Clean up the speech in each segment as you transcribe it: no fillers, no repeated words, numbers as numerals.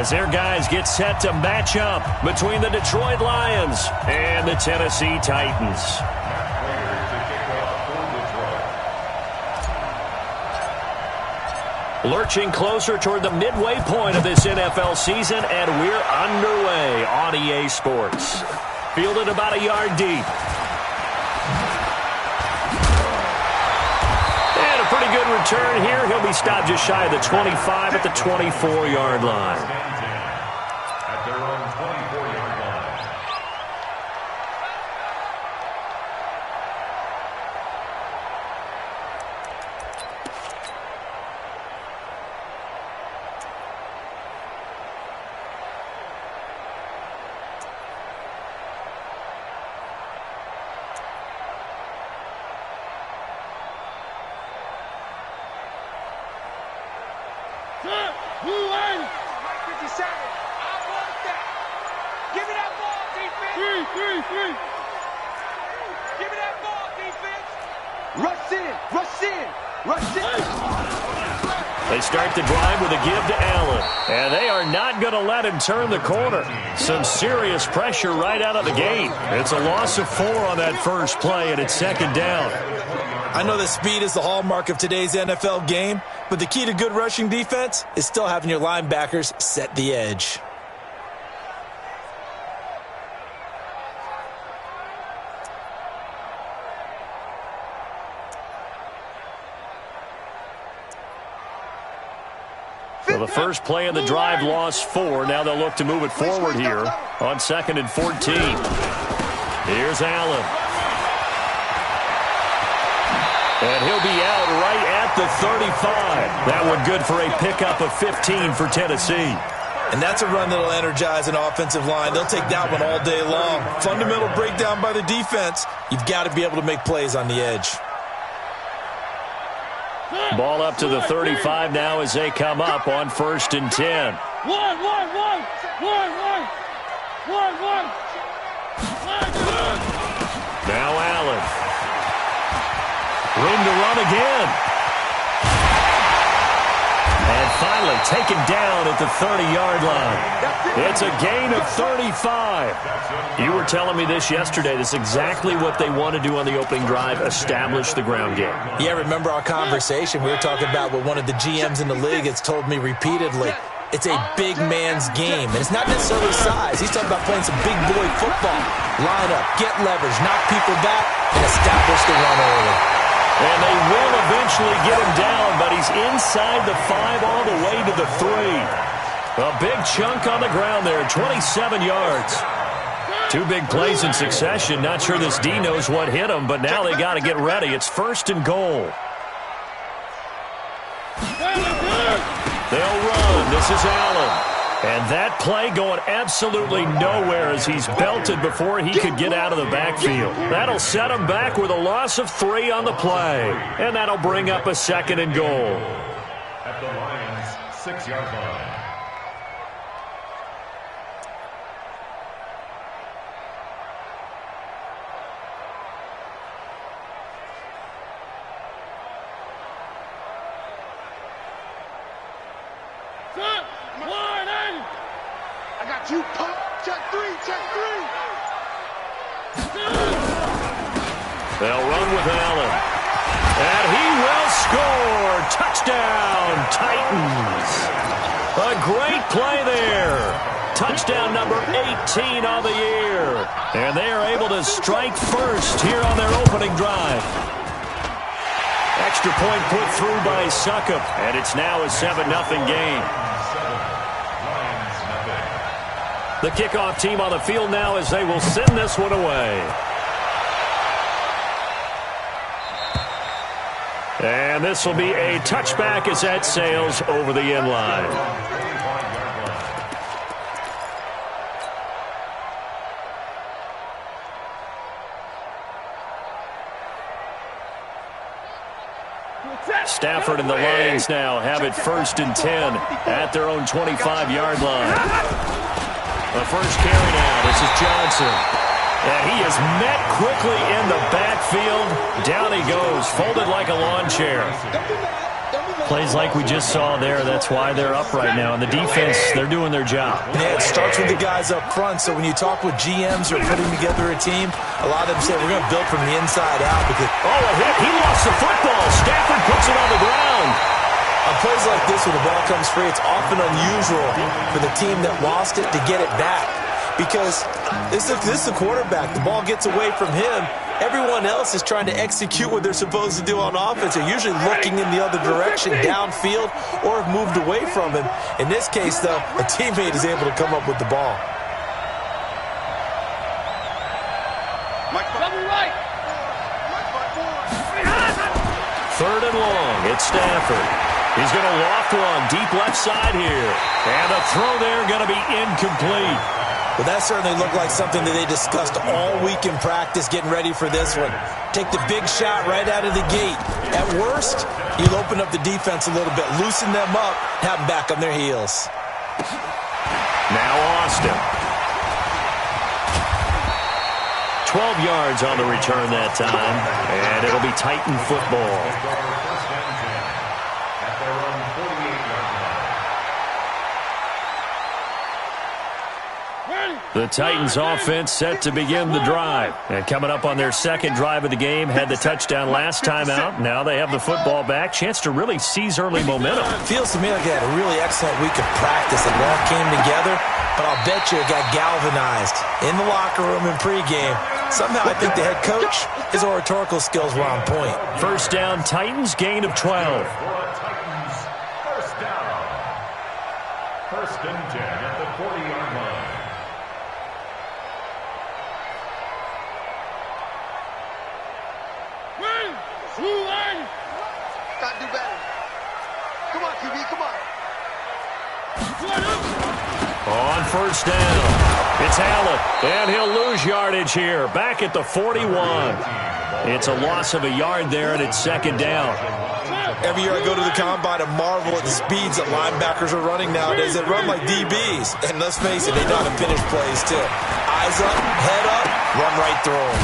As their guys get set to match up between the Detroit Lions and the Tennessee Titans. Lurching closer toward the midway point of this NFL season, and we're underway on EA Sports. Fielded about a yard deep. And a pretty good return here. He'll be stopped just shy of the 25 at the 24-yard line. They start the drive with a give to Allen. And they are not going to let him turn the corner. Some serious pressure right out of the gate. It's a loss of 4 on that first play, and it's second down. I know that speed is the hallmark of today's NFL game, but the key to good rushing defense is still having your linebackers set the edge. Well, the first play of the drive lost 4. Now they'll look to move it forward here on 2nd and 14. Here's Allen. And he'll be out right at the 35. That one good for a pickup of 15 for Tennessee. And that's a run that'll energize an offensive line. They'll take that one all day long. Fundamental breakdown by the defense. You've got to be able to make plays on the edge. Ball up to the 35 now as they come up on 1st and 10. Now Allen. Room to run again. And finally taken down at the 30-yard line. It's a gain of 35. You were telling me this yesterday. This is exactly what they want to do on the opening drive, establish the ground game. Yeah, remember our conversation? We were talking about what one of the GMs in the league has told me repeatedly. It's a big man's game, and it's not necessarily size. He's talking about playing some big boy football. Line up, get leverage, knock people back, and establish the run early. And they will eventually get him down, but he's inside the 5 all the way to the 3. A big chunk on the ground there, 27 yards. 2 big plays in succession. Not sure this D knows what hit him, but now they got to get ready. It's 1st and goal. They'll run. This is Allen. And that play going absolutely nowhere as he's belted before he could get out of the backfield. That'll set him back with a loss of 3 on the play. And that'll bring up a 2nd and goal. At the Lions' 6-yard line. You pop, check 3. They'll run with Allen. And he will score. Touchdown, Titans. A great play there. Touchdown number 18 on the year. And they are able to strike first here on their opening drive. Extra point put through by Succop. And it's now a 7-0 game. The kickoff team on the field now as they will send this one away. And this will be a touchback as that sails over the end line. Stafford and the Lions now have it 1st and 10 at their own 25-yard line. The first carry now. This is Johnson. And he is met quickly in the backfield. Down he goes, folded like a lawn chair. Plays like we just saw there, that's why they're up right now. And the defense, they're doing their job. Yeah, it starts with the guys up front. So when you talk with GMs or putting together a team, a lot of them say we're going to build from the inside out. Because a hit. He lost the football. Stafford puts it on the ground. On plays like this, when the ball comes free, it's often unusual for the team that lost it to get it back. Because this is the quarterback. The ball gets away from him. Everyone else is trying to execute what they're supposed to do on offense. They're usually looking in the other direction, downfield, or have moved away from him. In this case, though, a teammate is able to come up with the ball. Third and long. It's Stafford. He's going to loft one deep left side here. And the throw there going to be incomplete. Well, that certainly looked like something that they discussed all week in practice getting ready for this one. Take the big shot right out of the gate. At worst, you'll open up the defense a little bit, loosen them up, have them back on their heels. Now Austin. 12 yards on the return that time, and it'll be Titan football. The Titans offense set to begin the drive. And coming up on their second drive of the game, had the touchdown last time out. Now they have the football back. Chance to really seize early momentum. Feels to me like they had a really excellent week of practice. It all came together, but I'll bet you it got galvanized in the locker room in pregame. Somehow I think the head coach, his oratorical skills were on point. First down, Titans, gain of 12. First and 10 at the 40-yard line. Got to do better. Come on, QB, come on. On first down, it's Allen, and he'll lose yardage here. Back at the 41. It's a loss of a yard there, and it's second down. Every year I go to the combine and marvel at the speeds that linebackers are running nowadays. They run like DBs. And let's face it, they know how to finish plays too. Eyes up, head up, run right through them.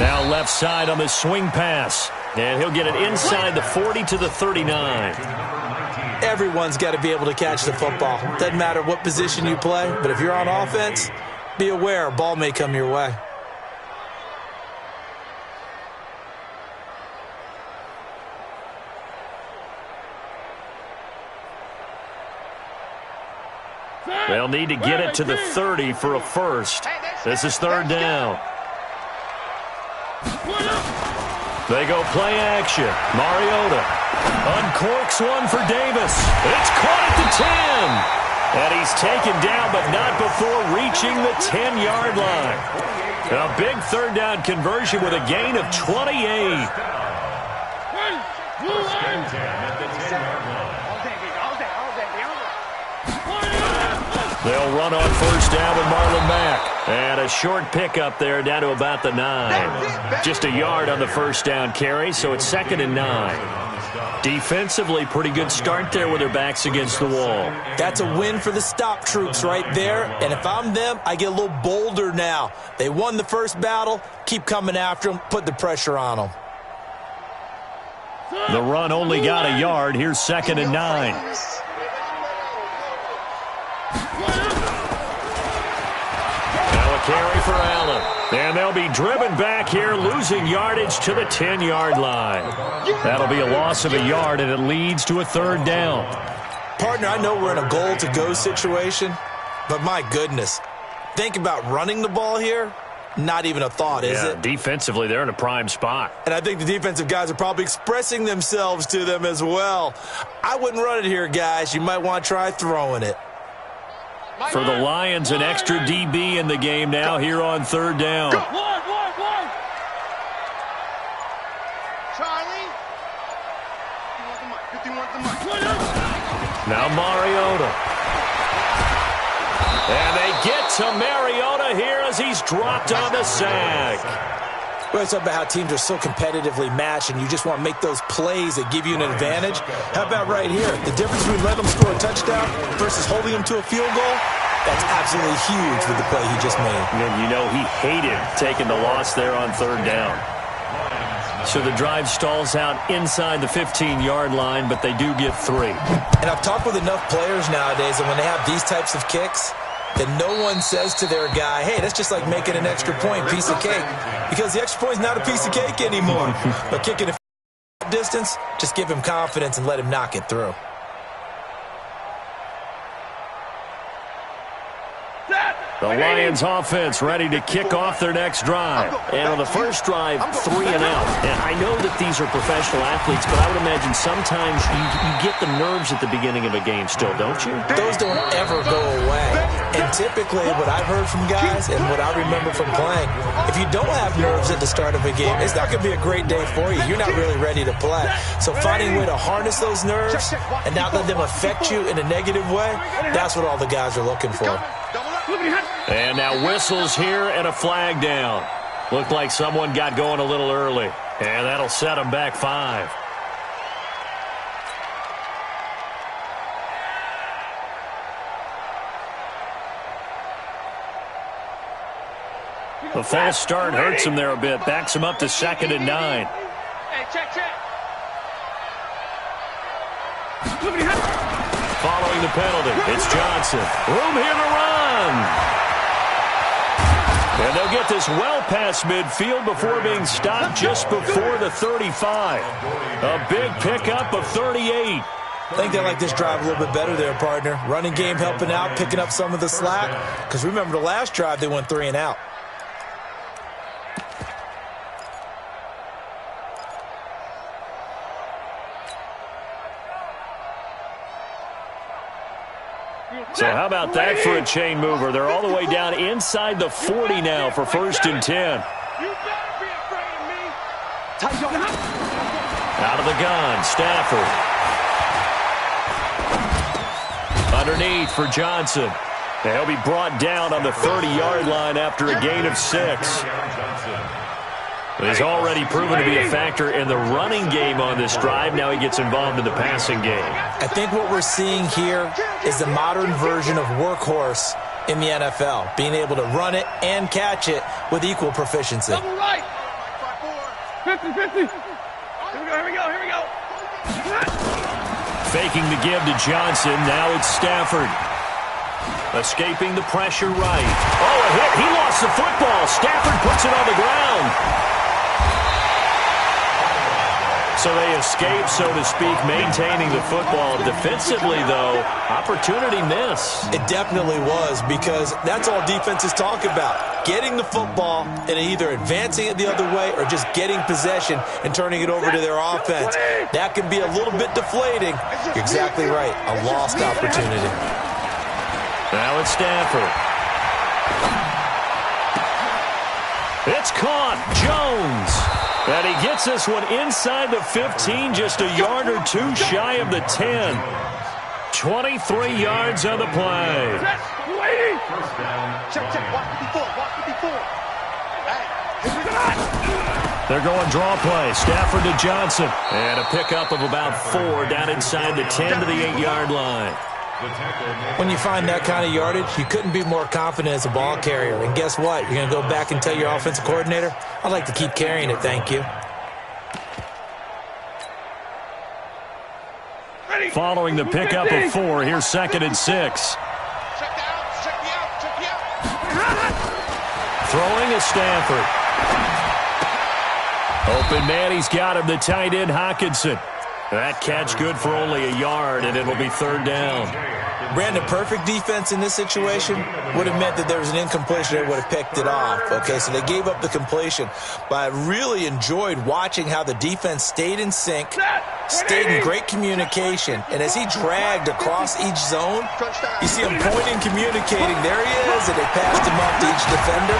Now left side on the swing pass. And he'll get it inside the 40 to the 39. Everyone's got to be able to catch the football. Doesn't matter what position you play, but if you're on offense, be aware a ball may come your way. They'll need to get it to the 30 for a first. This is third down. They go play action. Mariota uncorks one for Davis. It's caught at the 10. And he's taken down, but not before reaching the 10-yard line. A big third down conversion with a gain of 28. First and 10 at the 10-yard line. They'll run on first down with Marlon Mack. And a short pickup there down to about the 9. Just a yard on the first down carry, so it's second and 9. Defensively, pretty good start there with their backs against the wall. That's a win for the stop troops right there. And if I'm them, I get a little bolder now. They won the first battle. Keep coming after them. Put the pressure on them. The run only got a yard. Here's second and 9. Carry for Allen. And they'll be driven back here, losing yardage to the 10-yard line. That'll be a loss of a yard, and it leads to a third down. Partner, I know we're in a goal-to-go situation, but my goodness, think about running the ball here. Not even a thought, is it? Defensively, they're in a prime spot. And I think the defensive guys are probably expressing themselves to them as well. I wouldn't run it here, guys. You might want to try throwing it. For the Lions, an extra DB in the game now here on third down. Charlie. Now Mariota. And they get to Mariota here as he's dropped on the sack. Well, it's about how teams are so competitively matched, and you just want to make those plays that give you an advantage. How about right here? The difference between letting them score a touchdown versus holding them to a field goal, that's absolutely huge with the play he just made. And you know he hated taking the loss there on third down. So the drive stalls out inside the 15-yard line, but they do get 3. And I've talked with enough players nowadays, and when they have these types of kicks, that no one says to their guy, hey, that's just like making an extra point, piece of cake. Because the extra point is not a piece of cake anymore. But kicking a distance, just give him confidence and let him knock it through. The Lions offense ready to kick off their next drive. And on the first drive, 3 and out. And I know that these are professional athletes, but I would imagine sometimes you get the nerves at the beginning of a game still, don't you? Those don't ever go away. And typically what I've heard from guys and what I remember from playing, if you don't have nerves at the start of a game, it's not going to be a great day for you. You're not really ready to play. So finding a way to harness those nerves and not let them affect you in a negative way, that's what all the guys are looking for. And now whistles here and a flag down. Looked like someone got going a little early. And that'll set them back 5. The false start hurts him there a bit. Backs him up to 2nd and 9. Hey, check. Following the penalty, it's Johnson. Room here to run. And they'll get this well past midfield before being stopped just before the 35. A big pickup of 38. I think they like this drive a little bit better there, partner. Running game helping out, picking up some of the slack. Because remember, the last drive, they went 3 and out. So how about that for a chain mover? They're all the way down inside the 40 now for 1st and 10. You better be afraid of me. Out of the gun, Stafford. Underneath for Johnson. He'll be brought down on the 30-yard line after a gain of 6. He's already proven to be a factor in the running game on this drive. Now he gets involved in the passing game. I think what we're seeing here is the modern version of workhorse in the NFL, being able to run it and catch it with equal proficiency. Double right. 50-50. Here we go. Faking the give to Johnson. Now it's Stafford. Escaping the pressure right. Oh, a hit. He lost the football. Stafford puts it on the ground. So they escape, so to speak, maintaining the football. Defensively, though, opportunity miss. It definitely was, because that's all defenses talk about. Getting the football and either advancing it the other way or just getting possession and turning it over to their offense. That can be a little bit deflating. You're exactly right. A lost opportunity. Now it's Stafford. It's caught. Jones. And he gets this one inside the 15, just a yard or 2 shy of the 10. 23 yards on the play. Check. Watch 54. Hey. They're going draw play. Stafford to Johnson. And a pickup of about 4 down inside the 10 to the 8-yard line. When you find that kind of yardage, you couldn't be more confident as a ball carrier. And guess what? You're going to go back and tell your offensive coordinator, I'd like to keep carrying it, thank you. Following the pickup of 4, here's 2nd and 6. Check the out. Throwing is Stafford. Open man, he's got him, the tight end Hockenson. That catch good for only a yard, and it'll be 3rd down. Brandon, perfect defense in this situation would have meant that there was an incompletion. They would have picked it off. Okay, so they gave up the completion. But I really enjoyed watching how the defense stayed in sync, stayed in great communication. And as he dragged across each zone, you see him pointing, communicating. There he is, and they passed him off to each defender.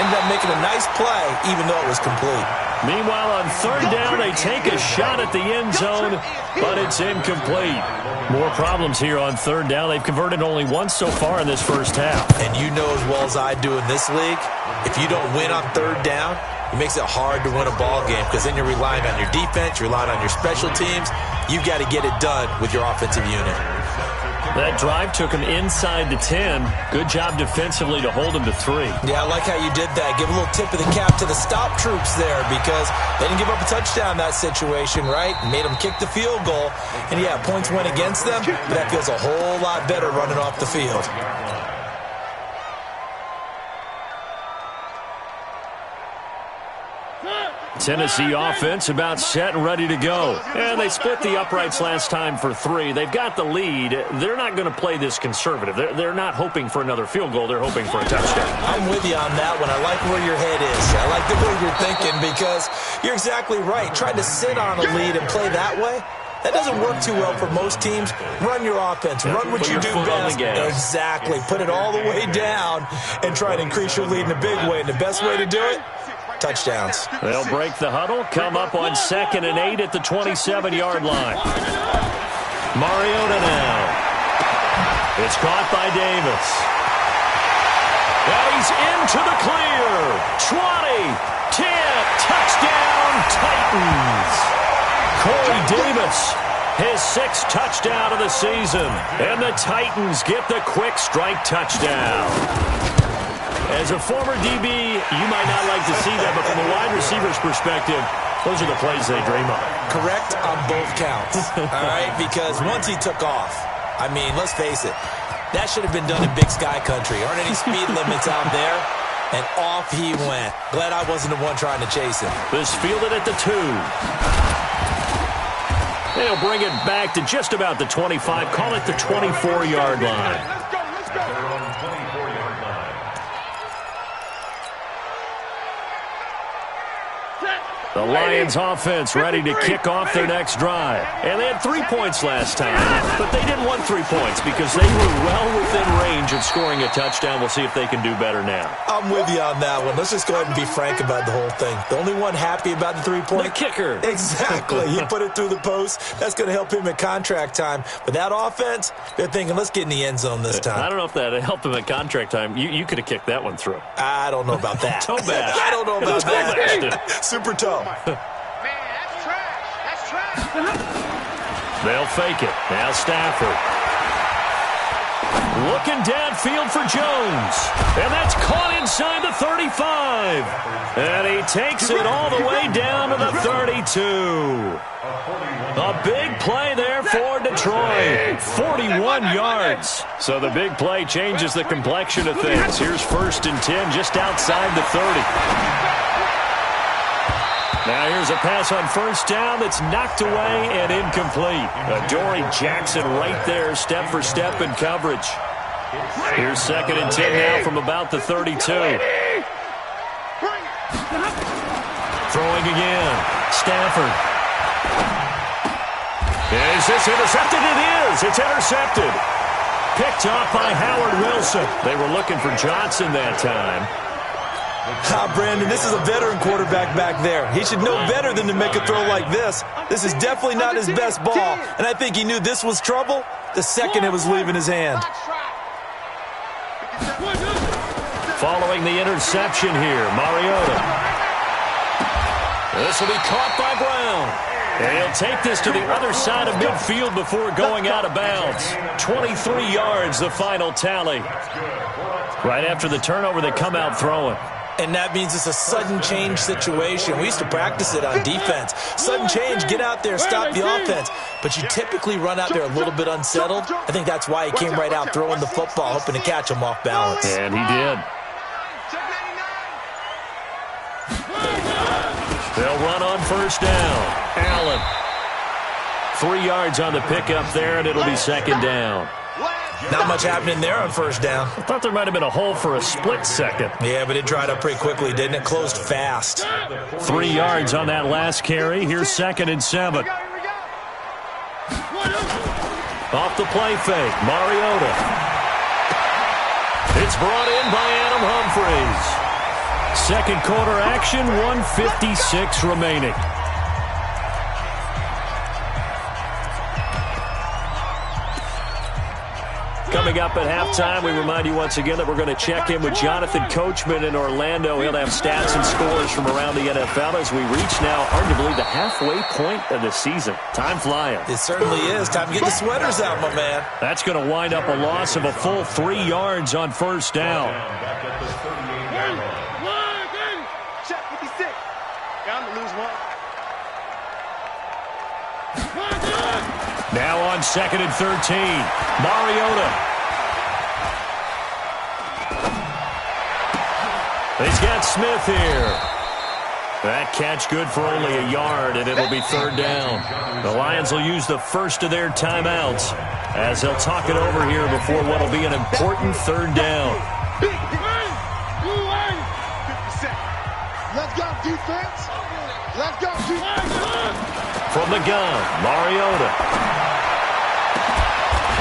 Ended up making a nice play, even though it was complete. Meanwhile, on 3rd down, they take a shot at the end zone, but it's incomplete. More problems here on 3rd down. They've converted only once so far in this first half. And you know as well as I do in this league, if you don't win on 3rd down, it makes it hard to win a ball game, because then you're relying on your defense, you're relying on your special teams. You've got to get it done with your offensive unit. That drive took him inside the 10. Good job defensively to hold him to 3. Yeah, I like how you did that. Give a little tip of the cap to the stop troops there because they didn't give up a touchdown in that situation, right? Made them kick the field goal. And, yeah, points went against them, but that feels a whole lot better running off the field. Tennessee offense about set and ready to go. And they split the uprights last time for 3. They've got the lead. They're not going to play this conservative. They're not hoping for another field goal. They're hoping for a touchdown. I'm with you on that one. I like where your head is. I like the way you're thinking because you're exactly right. Trying to sit on a lead and play that way, that doesn't work too well for most teams. Run your offense. Run what you do best. Exactly. Put it all the way down and try to increase your lead in a big way. And the best way to do it, touchdowns. They'll break the huddle, come up on 2nd and 8 at the 27-yard line. Mariota now. It's caught by Davis. And he's into the clear. 20, 10, touchdown, Titans. Corey Davis, his 6th touchdown of the season. And the Titans get the quick strike touchdown. As a former DB, you might not like to see that, but from a wide receiver's perspective, those are the plays they dream of. Correct on both counts, all right? Because once he took off, I mean, let's face it, that should have been done in Big Sky Country. Aren't any speed limits out there? And off he went. Glad I wasn't the one trying to chase him. This fielded at the 2. They'll bring it back to just about the 25. Call it the 24-yard line. The Lions offense ready to kick off their next drive. And they had 3 points last time, but they didn't want 3 points because they were well within range of scoring a touchdown. We'll see if they can do better now. I'm with you on that one. Let's just go ahead and be frank about the whole thing. The only one happy about the 3-point? The kicker. Exactly. He put it through the post. That's going to help him at contract time. But that offense, they're thinking, let's get in the end zone this time. I don't know if that helped him at contract time. You could have kicked that one through. I don't know about that. Toe bash. I don't know about that. Super toe. Man, that's trash. That's trash. They'll fake it. Now Stafford. Looking downfield for Jones. And that's caught inside the 35. And he takes it all the way down to the 32. A big play there for Detroit. 41 yards. So the big play changes the complexion of things. Here's 1st and 10 just outside the 30. Now here's a pass on 1st down that's knocked away and incomplete. Adoree Jackson right there, step for step in coverage. Here's 2nd and 10 now from about the 32. Throwing again. Stafford. Is this intercepted? It is. It's intercepted. Picked off by Howard Wilson. They were looking for Johnson that time. Brandon, this is a veteran quarterback back there. He should know better than to make a throw like this. This is definitely not his best ball, and I think he knew this was trouble the second it was leaving his hand. Following the interception here, Mariota. This will be caught by Brown. And he'll take this to the other side of midfield before going out of bounds. 23 yards, the final tally. Right after the turnover, they come out throwing. And that means it's a sudden change situation. We used to practice it on defense. Sudden change, get out there, stop the offense. But you typically run out there a little bit unsettled. I think that's why he came right out throwing the football, hoping to catch him off balance. And he did. They'll run on 1st down. Allen. 3 yards on the pickup there, and it'll be 2nd down. Not much happening there on 1st down. I thought there might have been a hole for a split second. Yeah, but it dried up pretty quickly, didn't it? Closed fast. 3 yards on that last carry. Here's 2nd and 7. Off the play fake, Mariota. It's brought in by Adam Humphries. 2nd quarter action, 1:56 remaining. Coming up at halftime, we remind you once again that we're going to check in with Jonathan Coachman in Orlando. He'll have stats and scores from around the NFL as we reach now arguably the halfway point of the season. Time flying. It certainly is. Time to get the sweaters out, my man. That's going to wind up a loss of a full 3 yards on first down. Check 56. Yeah, I'm going to lose one. Now on 2nd and 13, Mariota. He's got Smith here. That catch good for only a yard, and it'll be 3rd down. The Lions will use the first of their timeouts as they'll talk it over here before what will be an important 3rd down. Let's go, defense. Let's go, defense. From the gun, Mariota.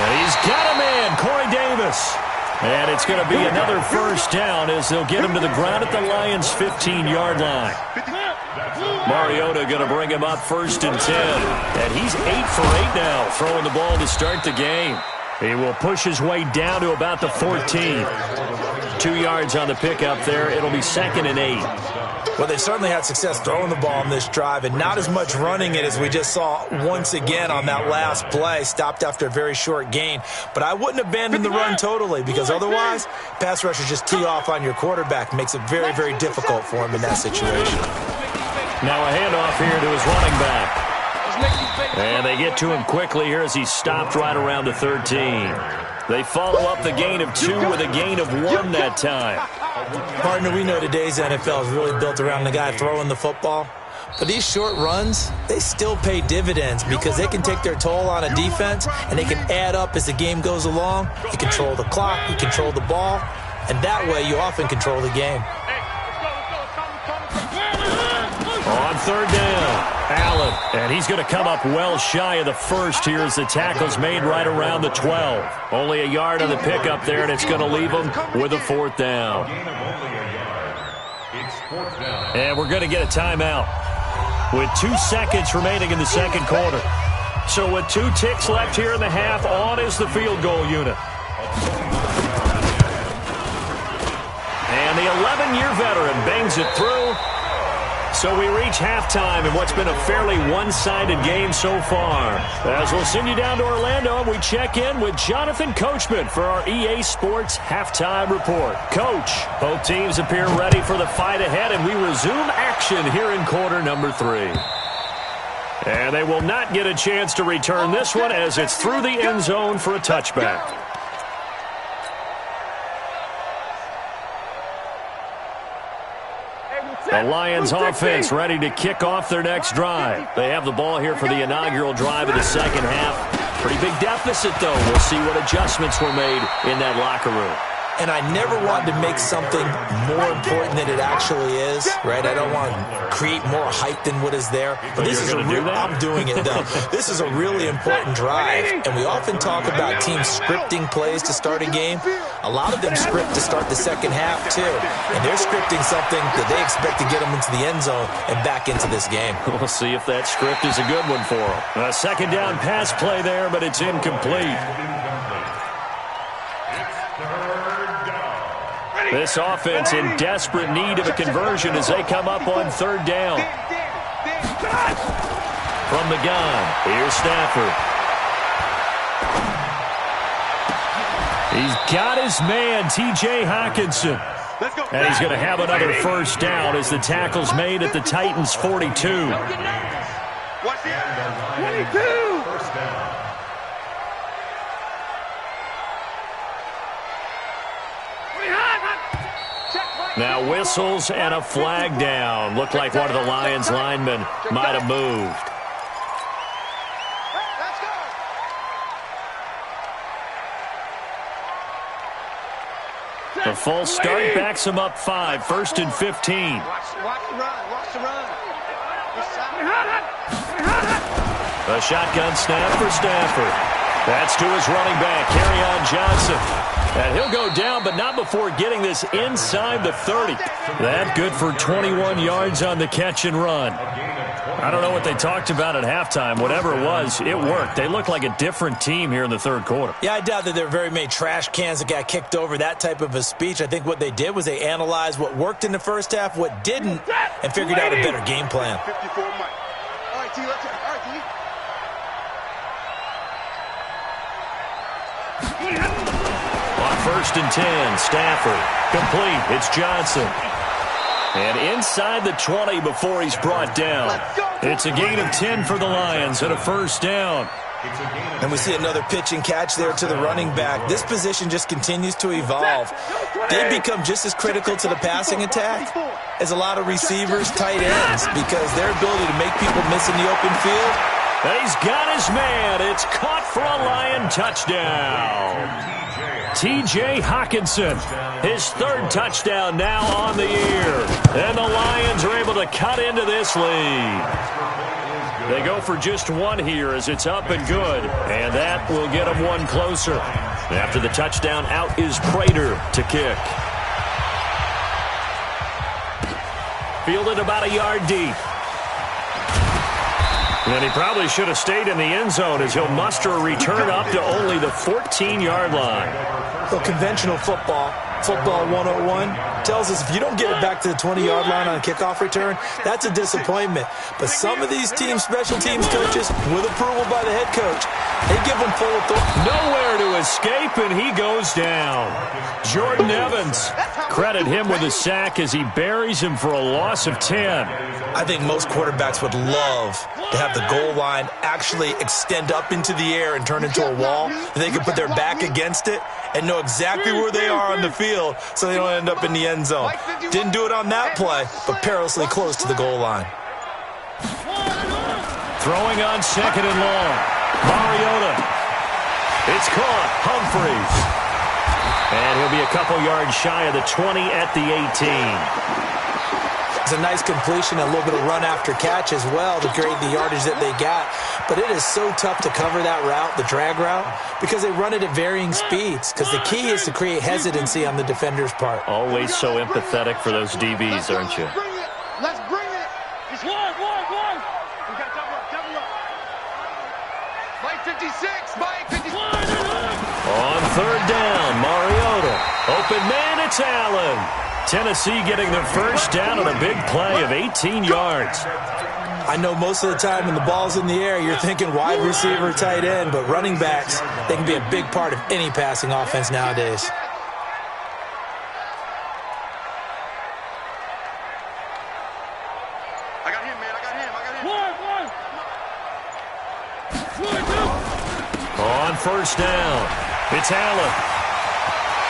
And he's got a man, Corey Davis. And it's going to be another first down as they'll get him to the ground at the Lions' 15-yard line. Mariota going to bring him up 1st and 10. And he's 8 for 8 now, throwing the ball to start the game. He will push his way down to about the 14. 2 yards on the pickup there. It'll be 2nd and 8. Well, they certainly had success throwing the ball on this drive and not as much running it as we just saw once again on that last play. Stopped after a very short gain. But I wouldn't abandon the run totally because otherwise, pass rushers just tee off on your quarterback. Makes it very, very difficult for him in that situation. Now a handoff here to his running back. And they get to him quickly here as he's stopped right around the 13. They follow up the gain of 2 with a gain of 1 that time. Partner, we know today's NFL is really built around the guy throwing the football. But these short runs, they still pay dividends because they can take their toll on a defense and they can add up as the game goes along. You control the clock, you control the ball, and that way you often control the game. On 3rd down, Allen. And he's going to come up well shy of the first here as the tackle's made right around the 12. Only a yard on the pickup there, and it's going to leave him with a 4th down. And we're going to get a timeout with 2 seconds remaining in the 2nd quarter. So with 2 ticks left here in the half, on is the field goal unit. And the 11-year veteran bangs it through. So we reach halftime in what's been a fairly one-sided game so far. As we'll send you down to Orlando, and we check in with Jonathan Coachman for our EA Sports Halftime Report. Coach, both teams appear ready for the fight ahead, and we resume action here in quarter number 3. And they will not get a chance to return this one as it's through the end zone for a touchback. The Lions offense ready to kick off their next drive. They have the ball here for the inaugural drive of the 2nd half. Pretty big deficit, though. We'll see what adjustments were made in that locker room. And I never want to make something more important than it actually is, right? I don't want to create more hype than what is there. But this is a real, I'm doing it, though. This is a really important drive. And we often talk about teams scripting plays to start a game. A lot of them script to start the 2nd half, too. And they're scripting something that they expect to get them into the end zone and back into this game. We'll see if that script is a good one for them. A 2nd down pass play there, but it's incomplete. This offense in desperate need of a conversion as they come up on 3rd down. From the gun, here's Stafford. He's got his man, T.J. Hawkinson. And he's going to have another first down as the tackle's made at the Titans' 42. 22. Now whistles and a flag down. Looked like one of the Lions linemen might have moved. The full start backs him up 5, 1st and 15. Watch the run. Watch the run. A shotgun snap for Stafford. That's to his running back, Kerryon Johnson. And he'll go down, but not before getting this inside the 30. That good for 21 yards on the catch and run. I don't know what they talked about at halftime. Whatever it was, it worked. They look like a different team here in the third quarter. Yeah, I doubt that there are very many trash cans that got kicked over, that type of a speech. I think what they did was they analyzed what worked in the first half, what didn't, and figured out a better game plan. 54 Mike. All right, T, let's go. All right, T. On 1st and 10, Stafford. Complete. It's Johnson. And inside the 20 before he's brought down. It's a gain of 10 for the Lions and a first down. And we see another pitch and catch there to the running back. This position just continues to evolve. They become just as critical to the passing attack as a lot of receivers, tight ends, because their ability to make people miss in the open field. And he's got his man. It's caught for a Lion touchdown. T.J. Hockenson, his third touchdown now on the year. And the Lions are able to cut into this lead. They go for just one here as it's up and good. And that will get them one closer. After the touchdown, out is Prater to kick. Fielded about a yard deep. And he probably should have stayed in the end zone as he'll muster a return up to only the 14-yard line. So conventional football 101, tells us if you don't get it back to the 20-yard line on a kickoff return, that's a disappointment. But some of these teams, special teams coaches, with approval by the head coach, they give them full authority. Nowhere to escape, and he goes down. Jordan Evans, credit him with a sack as he buries him for a loss of 10. I think most quarterbacks would love to have the goal line actually extend up into the air and turn into a wall. They can put their back against it and know exactly where they are on the field so they don't end up in the end zone. Didn't do it on that play, but perilously close to the goal line. Throwing on 2nd and long. Mariota. It's caught. Humphreys. And he'll be a couple yards shy of the 20 at the 18. It's a nice completion, a little bit of run after catch as well to create the yardage that they got. But it is so tough to cover that route, the drag route, because they run it at varying speeds. Because the key is to create hesitancy on the defender's part. Always so empathetic for those DBs, aren't you? Let's bring it. Just one. We got double up. Mike 56, Mike 56. On 3rd down, Mariota. Open man, it's Allen. Tennessee getting their first down on a big play of 18 yards. I know most of the time when the ball's in the air, you're thinking wide receiver, tight end, but running backs, they can be a big part of any passing offense nowadays. I got him, man. On 1st down, it's Allen.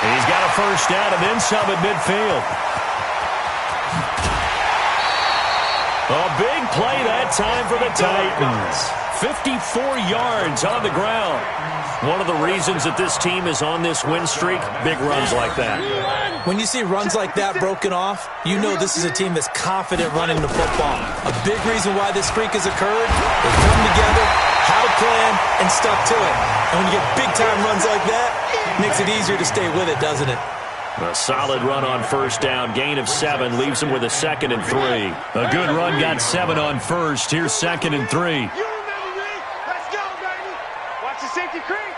He's got a first down and then some at midfield. A big play that time for the Titans. 54 yards on the ground. One of the reasons that this team is on this win streak, big runs like that. When you see runs like that broken off, you know this is a team that's confident running the football. A big reason why this streak has occurred, they come together, had a plan, and stuck to it. And when you get big-time runs like that, it makes it easier to stay with it, doesn't it? A solid run on 1st down. Gain of 7 leaves him with a 2nd and 3. A good run got 7 on 1st. Here's 2nd and 3. You remember me? Let's go, baby. Watch the safety creep.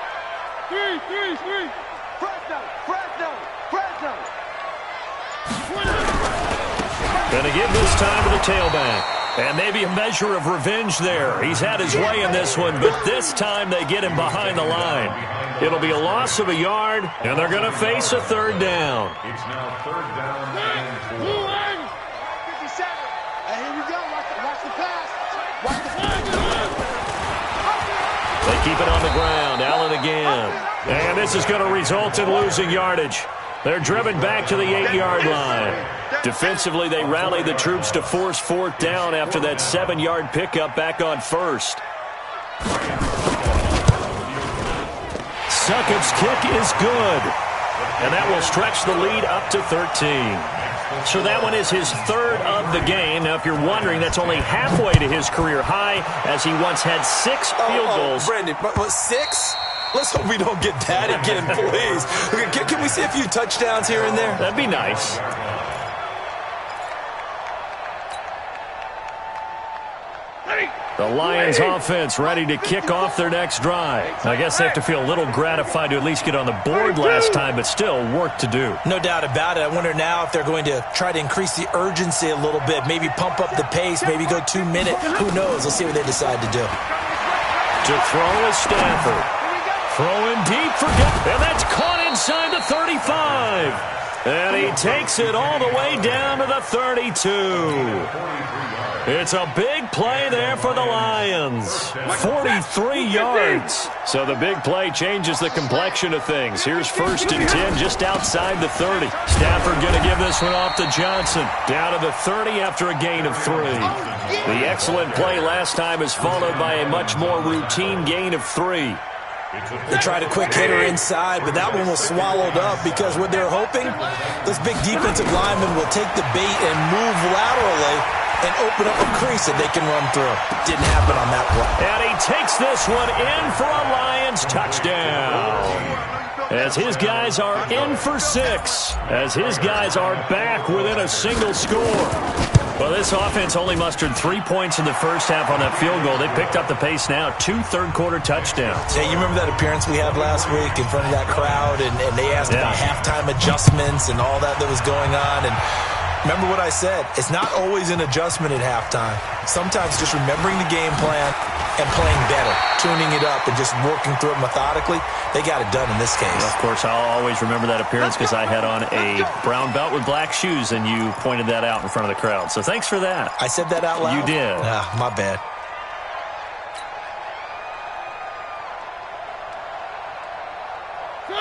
3. Fresno. Gonna give this time to the tailback. And maybe a measure of revenge there. He's had his way in this one, but this time they get him behind the line. It'll be a loss of a yard, and they're going to face a 3rd down. It's now 3rd down and 4. 57. And here we go. Watch the pass. They keep it on the ground. Allen again. And this is going to result in losing yardage. They're driven back to the 8-yard line. Defensively, they rally the troops to force 4th down after that 7-yard pickup back on 1st. Succott's kick is good. And that will stretch the lead up to 13. So that one is his 3rd of the game. Now, if you're wondering, that's only halfway to his career high, as he once had 6 field goals. Brandon, what, 6? Let's hope we don't get that again, please. Can we see a few touchdowns here and there? That'd be nice. The Lions offense ready to kick off their next drive. I guess they have to feel a little gratified to at least get on the board last time, but still work to do. No doubt about it. I wonder now if they're going to try to increase the urgency a little bit, maybe pump up the pace, maybe go 2 minutes. Who knows? Let's see what they decide to do. To throw is Stafford. Throwing deep for and that's caught inside the 35. And he takes it all the way down to the 32. It's a big play there for the Lions. 43 yards. So the big play changes the complexion of things. Here's 1st and 10 just outside the 30. Stafford going to give this one off to Johnson. Down to the 30 after a gain of 3. The excellent play last time is followed by a much more routine gain of 3. They tried a quick hitter inside, but that one was swallowed up because what they're hoping, those big defensive linemen will take the bait and move laterally and open up a crease that they can run through. Didn't happen on that play. And he takes this one in for a Lions touchdown. As his guys are in for 6. As his guys are back within a single score. Well, this offense only mustered 3 points in the first half on that field goal. They picked up the pace now. 2 third-quarter touchdowns. Yeah, you remember that appearance we had last week in front of that crowd, and they asked about halftime adjustments and all that was going on. And remember what I said. It's not always an adjustment at halftime. Sometimes just remembering the game plan and playing better, tuning it up and just working through it methodically. They got it done in this case. Of course, I'll always remember that appearance because I had on a brown belt with black shoes, and you pointed that out in front of the crowd. So thanks for that. I said that out loud? You did. My bad.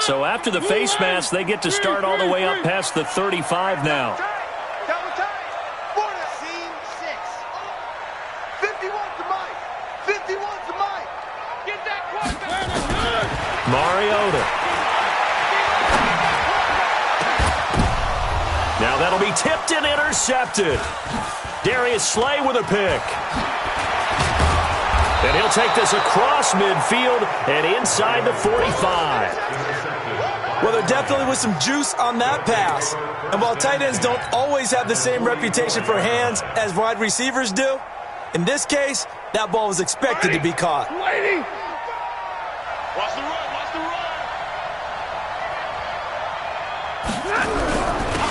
So after the face mask, they get to start all the way up past the 35 now. Mariota. Now that'll be tipped and intercepted. Darius Slay with a pick. And he'll take this across midfield and inside the 45. Well, there definitely was some juice on that pass. And while tight ends don't always have the same reputation for hands as wide receivers do, in this case, that ball was expected to be caught. Watch the run, watch the run.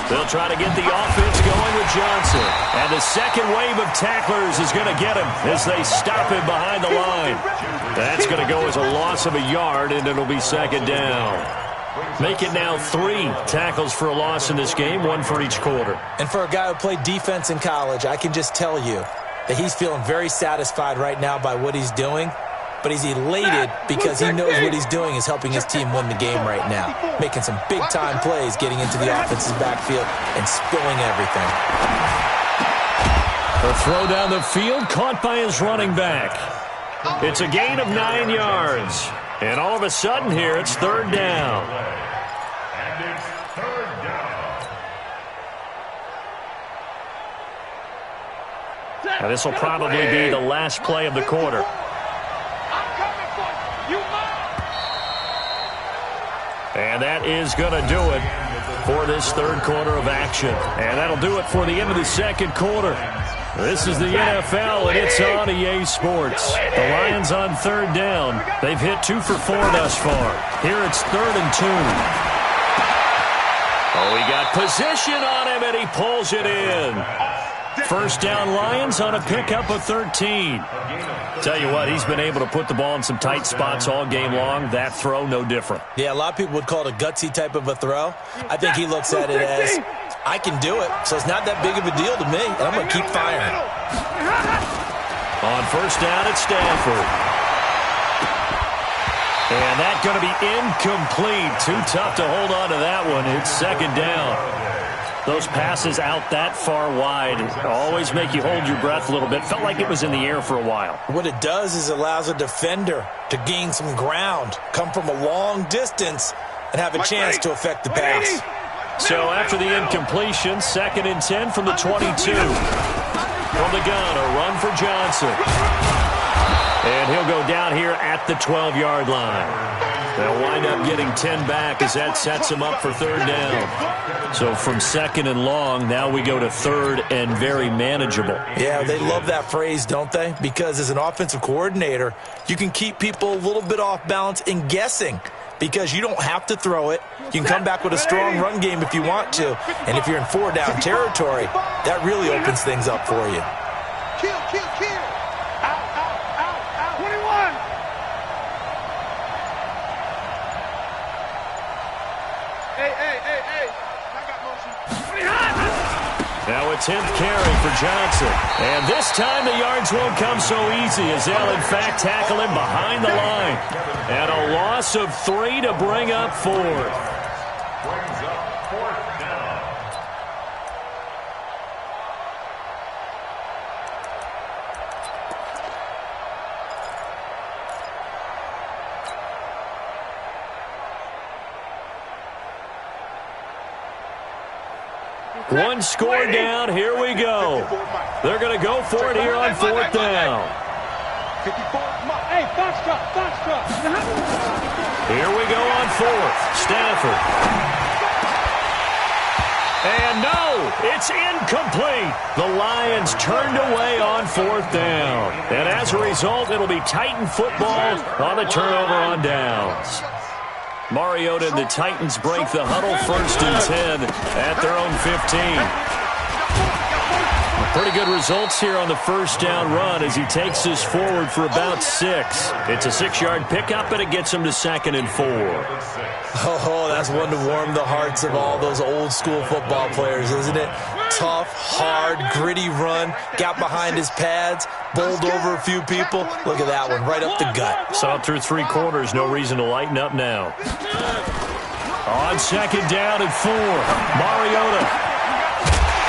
They'll try to get the offense going with Johnson. And the second wave of tacklers is going to get him as they stop him behind the line. That's going to go as a loss of a yard, and it'll be 2nd down. Make it now 3 tackles for a loss in this game, 1 for each quarter. And for a guy who played defense in college, I can just tell you that he's feeling very satisfied right now by what he's doing. But he's elated because he knows what he's doing is helping his team win the game right now. Making some big-time plays, getting into the offense's backfield and spilling everything. The throw down the field, caught by his running back. It's a gain of 9 yards. And all of a sudden here, it's 3rd down. And it's 3rd down. Now, this will probably be the last play of the quarter. And that is going to do it for this 3rd quarter of action. And that'll do it for the end of the 2nd quarter. This is the NFL, and it's on EA Sports. The Lions on 3rd down. They've hit 2 for 4 thus far. Here it's 3rd and 2. Oh, he got position on him, and he pulls it in. 1st down Lions on a pickup of 13. Tell you what, he's been able to put the ball in some tight spots all game long. That throw, no different. Yeah, a lot of people would call it a gutsy type of a throw. I think he looks at it as, I can do it, so it's not that big of a deal to me, and I'm going to keep firing. On 1st down, it's Stafford. And that's going to be incomplete. Too tough to hold on to that one. It's 2nd down. Those passes out that far wide always make you hold your breath a little bit. Felt like it was in the air for a while. What it does is it allows a defender to gain some ground, come from a long distance, and have a chance to affect the pass. So after the incompletion, 2nd and 10 from the 22. From the gun, a run for Johnson. And he'll go down here at the 12-yard line. They'll wind up getting 10 back as that sets him up for third down. So from second and long, now we go to third and very manageable. Yeah, they love that phrase, don't they? Because as an offensive coordinator, you can keep people a little bit off balance and guessing because you don't have to throw it. You can come back with a strong run game if you want to. And if you're in four-down territory, that really opens things up for you. Kill, kill, kill. Out, out, out, out. 21. Hey. I got motion. Now a 10th carry for Johnson. And this time the yards won't come so easy as they'll in fact tackle him behind the line. And a loss of 3 to bring up 4. Brings up fourth down. One score down. Here we go. They're going to go for it here on fourth down. 54. Hey, Foxtrot. Here we go on fourth. Stafford. And no, it's incomplete. The Lions turned away on fourth down. And as a result, it'll be Titan football on the turnover on downs. Mariota and the Titans break the huddle, first and 10 at their own 15. Pretty good results here on the first down run as he takes this forward for about 6. It's a 6-yard pickup, and it gets him to second and 4. Oh, that's one to warm the hearts of all those old-school football players, isn't it? Tough, hard, gritty run, got behind his pads, bowled over a few people. Look at that one, right up the gut. Saw it through 3 quarters, no reason to lighten up now. On second down and 4, Mariota.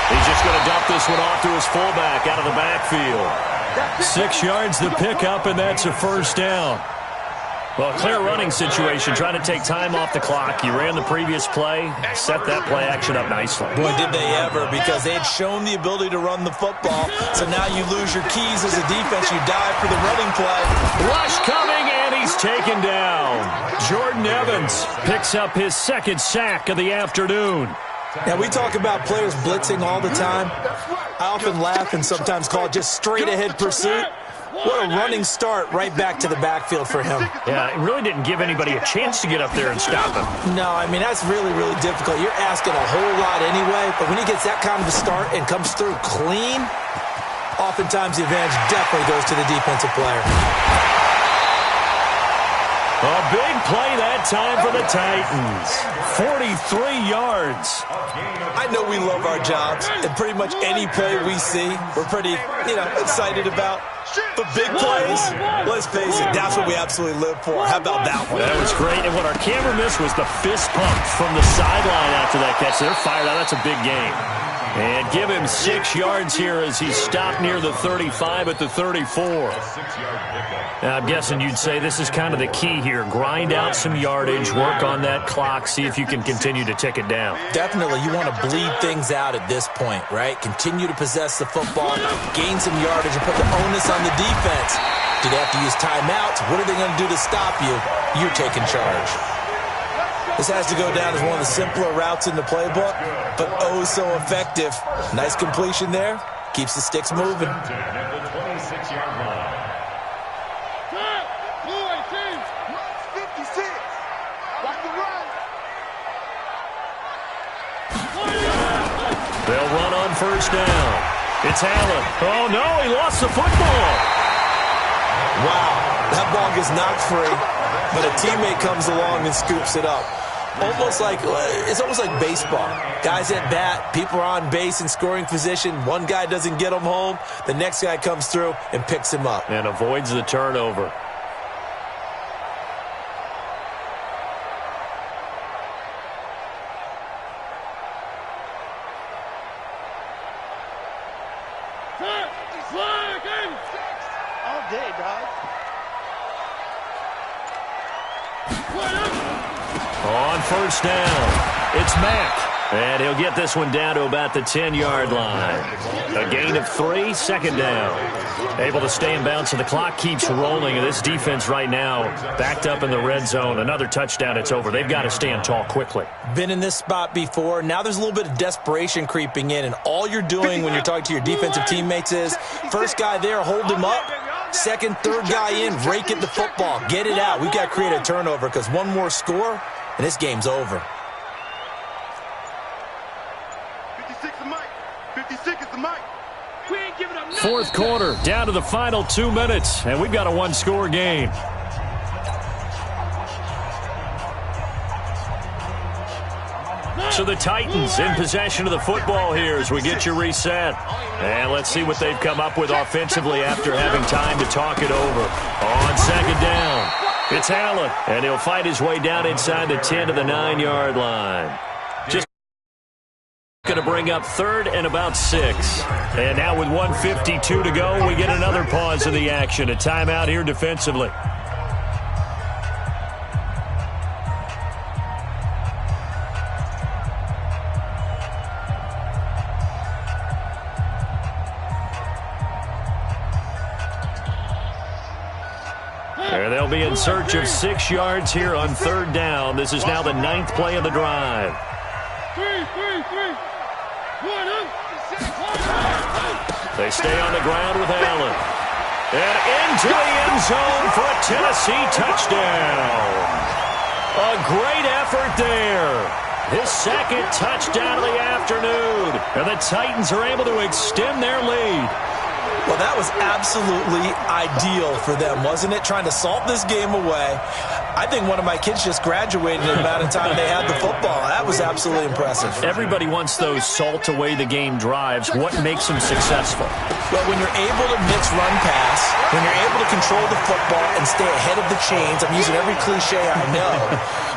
He's just going to dump this one off to his fullback out of the backfield. 6 yards the pickup, and that's a first down. Well, clear running situation, trying to take time off the clock. You ran the previous play, set that play action up nicely. Boy, did they ever, because they had shown the ability to run the football. So now you lose your keys as a defense. You dive for the running play. Rush coming, and he's taken down. Jordan Evans picks up his second sack of the afternoon. Now, we talk about players blitzing all the time. I often laugh and sometimes call it just straight-ahead pursuit. What a running start right back to the backfield for him. Yeah, it really didn't give anybody a chance to get up there and stop him. No, I mean, that's really, really difficult. You're asking a whole lot anyway, but when he gets that kind of a start and comes through clean, oftentimes the advantage definitely goes to the defensive player. A big play that time for the Titans. 43 yards. I know we love our jobs, and pretty much any play we see, we're pretty, excited about. But big plays, let's face it, that's what we absolutely live for. How about that one? That was great, and what our camera missed was the fist pump from the sideline after that catch. They're fired out. That's a big game. And give him 6 yards here as he stopped near the 35 at the 34. Now, I'm guessing you'd say this is kind of the key here. Grind out some yardage, work on that clock, see if you can continue to tick it down. Definitely. You want to bleed things out at this point, right? Continue to possess the football, gain some yardage, and put the onus on the defense. Do they have to use timeouts? What are they going to do to stop you? You're taking charge. This has to go down as one of the simpler routes in the playbook, but oh so effective. Nice completion there. Keeps the sticks moving. They'll run on first down. It's Allen. Oh, no, he lost the football. Wow, that ball gets knocked free, but a teammate comes along and scoops it up. It's almost like baseball. Guys at bat, people are on base in scoring position. One guy doesn't get him home. The next guy comes through and picks him up. And avoids the turnover. All day, dog. On first down, it's Mack. And he'll get this one down to about the 10-yard line. A gain of 3, second down. Able to stay in bounds, so the clock keeps rolling. And this defense right now backed up in the red zone. Another touchdown, it's over. They've got to stand tall quickly. Been in this spot before. Now there's a little bit of desperation creeping in, and all you're doing when you're talking to your defensive teammates is first guy there, hold him up. Second, third guy in, rake at the football. Get it out. We've got to create a turnover because one more score, and this game's over. 56 the mic. 56 is the mic. We ain't giving up nothing. Fourth quarter, down to the final 2 minutes, and we've got a one-score game. So the Titans in possession of the football here as we get you reset. And let's see what they've come up with offensively after having time to talk it over. On second down, it's Allen, and he'll fight his way down inside the 10 to the 9-yard line. Just going to bring up third and about 6. And now with 1:52 to go, we get another pause in the action. A timeout here defensively. They'll be in search of 6 yards here on third down. This is now the 9th play of the drive. They stay on the ground with Allen. And into the end zone for a Tennessee touchdown. A great effort there. His second touchdown of the afternoon. And the Titans are able to extend their lead. Well, that was absolutely ideal for them, wasn't it? Trying to salt this game away. I think one of my kids just graduated in the amount of time they had the football. That was absolutely impressive. Everybody wants those salt-away-the-game drives. What makes them successful? Well, when you're able to mix run-pass, when you're able to control the football and stay ahead of the chains, I'm using every cliche I know,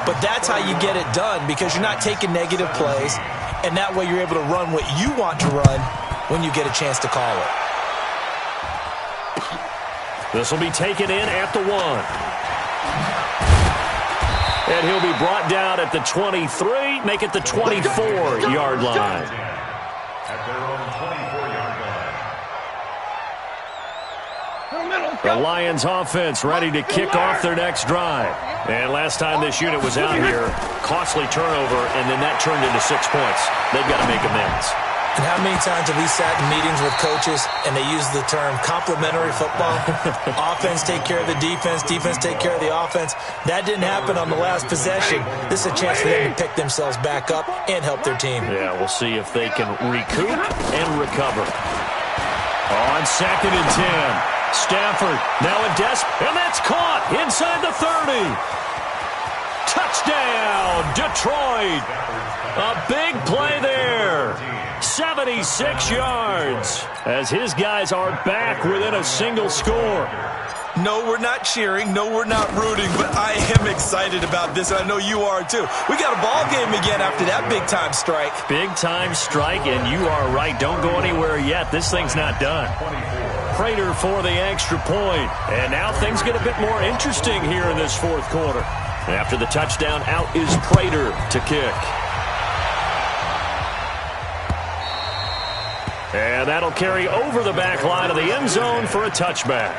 but that's how you get it done because you're not taking negative plays, and that way you're able to run what you want to run when you get a chance to call it. This will be taken in at the 1. And he'll be brought down at the 23, make it the 24-yard line. At their own 24-yard line. The Lions offense ready to kick off their next drive. And last time this unit was out here, costly turnover, and then that turned into 6 points. They've got to make amends. And how many times have we sat in meetings with coaches and they use the term complementary football? Offense take care of the defense, defense take care of the offense. That didn't happen on the last possession. This is a chance for them to pick themselves back up and help their team. Yeah, we'll see if they can recoup and recover. On second and 10, Stafford now in and that's caught inside the 30. Touchdown, Detroit. A big play there. 76 yards as his guys are back within a single score. No, we're not cheering. No, we're not rooting, but I am excited about this, and I know you are too. We got a ball game again after that big-time strike. Big-time strike, and you are right. Don't go anywhere yet. This thing's not done. Prater for the extra point. And now things get a bit more interesting here in this fourth quarter. After the touchdown, out is Prater to kick. And that'll carry over the back line of the end zone for a touchback.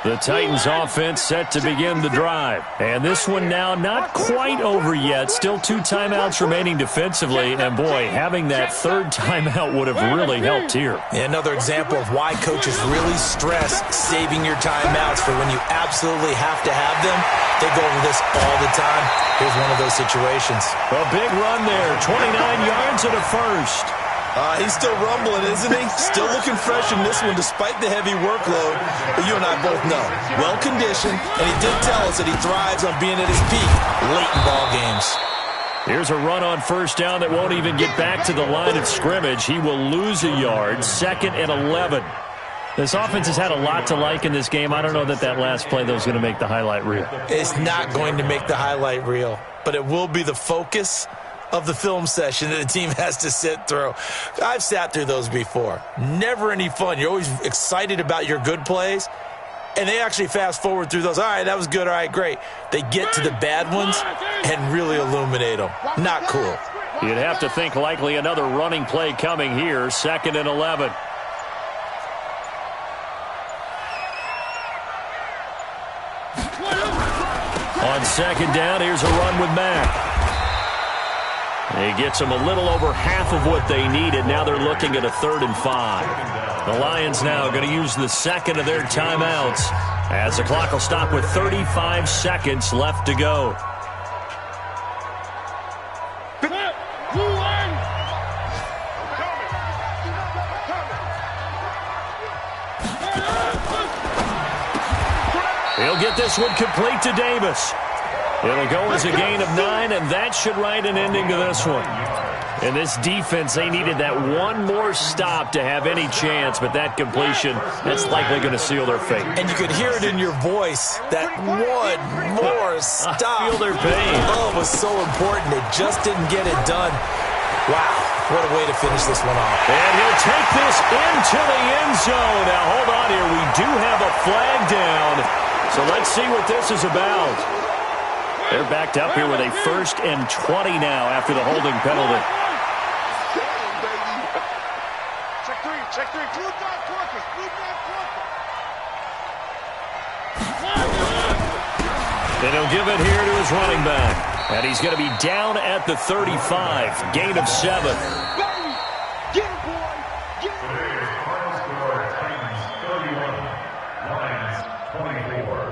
The Titans offense set to begin the drive. And this one now not quite over yet. Still 2 timeouts remaining defensively. And boy, having that third timeout would have really helped here. Another example of why coaches really stress saving your timeouts for when you absolutely have to have them. They go over this all the time. Here's one of those situations. A big run there, 29 yards and a first. He's still rumbling, isn't he? Still looking fresh in this one despite the heavy workload. But you and I both know, well-conditioned, and he did tell us that he thrives on being at his peak late in ball games. Here's a run on first down that won't even get back to the line of scrimmage. He will lose a yard, 2nd and 11. This offense has had a lot to like in this game. I don't know that last play, though, is going to make the highlight reel. It's not going to make the highlight reel, but it will be the focus of the film session that the team has to sit through. I've sat through those before. Never any fun. You're always excited about your good plays, And they actually fast forward through those. All right, that was good. All right, great. They get to the bad ones and really illuminate them. Not cool. You'd have to think likely another running play coming here, 2nd and 11. On 2nd down, here's a run with Mack. He gets them a little over half of what they needed. Now they're looking at a 3rd and 5. The Lions now going to use the 2nd of their timeouts as the clock will stop with 35 seconds left to go. He'll get this one complete to Davis. It'll go as a gain of 9, and that should write an ending to this one. In this defense, they needed that one more stop to have any chance, but that completion, that's likely going to seal their fate. And you could hear it in your voice, that one more stop. I feel their pain. Oh, it was so important. It just didn't get it done. Wow, what a way to finish this one off. And he'll take this into the end zone. Now, hold on here. We do have a flag down, so let's see what this is about. They're backed up here with a 1st and 20 now after the holding penalty. Check 3. Blue dot corpus. And he'll give it here to his running back. And he's going to be down at the 35. Gain of 7. Get it, boy. Get it. Today's final score, Titans 31, Lions 24.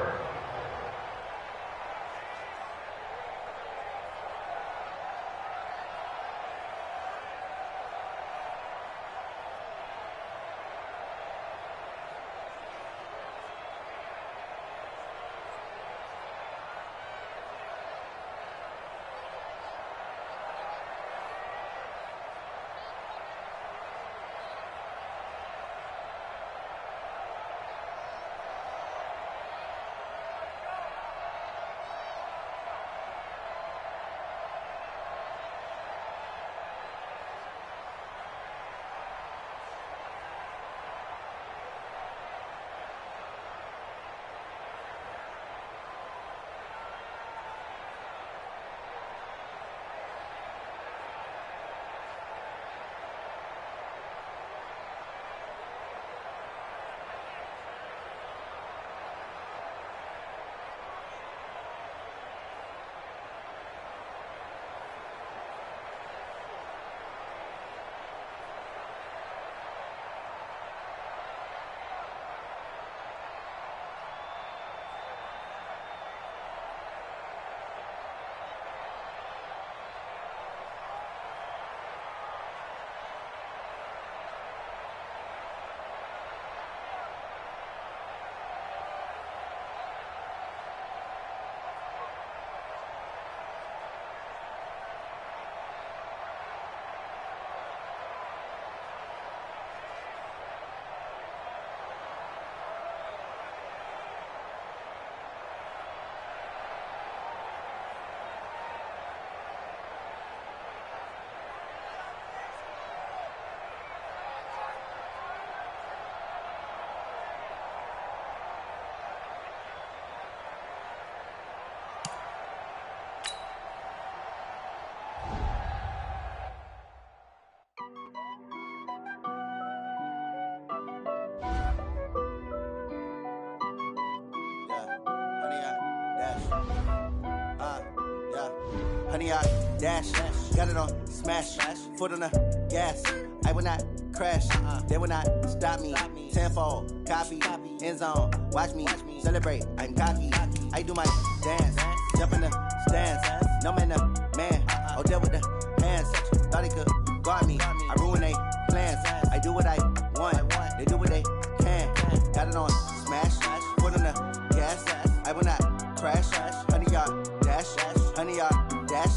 Honey, I dash, got it on smash, foot on the gas. I will not crash, they will not stop me. Tenfold, copy, end zone, watch me celebrate. I'm cocky, I do my dance, jump in the stands. No man, man, oh there with the hands. Thought he could guard me, I ruin they plans. I do what I want, they do what they can. Got it on smash, foot on the gas. I will not crash, honey, y'all dash, honey, y'all dash,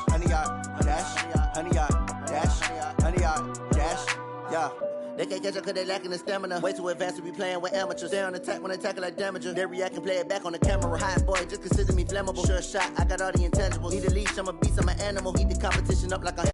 honey, y'all dash, honey, y'all dash, honey, y'all dash, yeah. They can't catch up cause they lacking the stamina. Way too advanced to be playing with amateurs. Stay on attack when they tackle like damager. They react and play it back on the camera. Hot boy, just consider me flammable. Sure shot, I got all the intangibles. Need a leash, I'm a beast, I'm an animal. Eat the competition up like a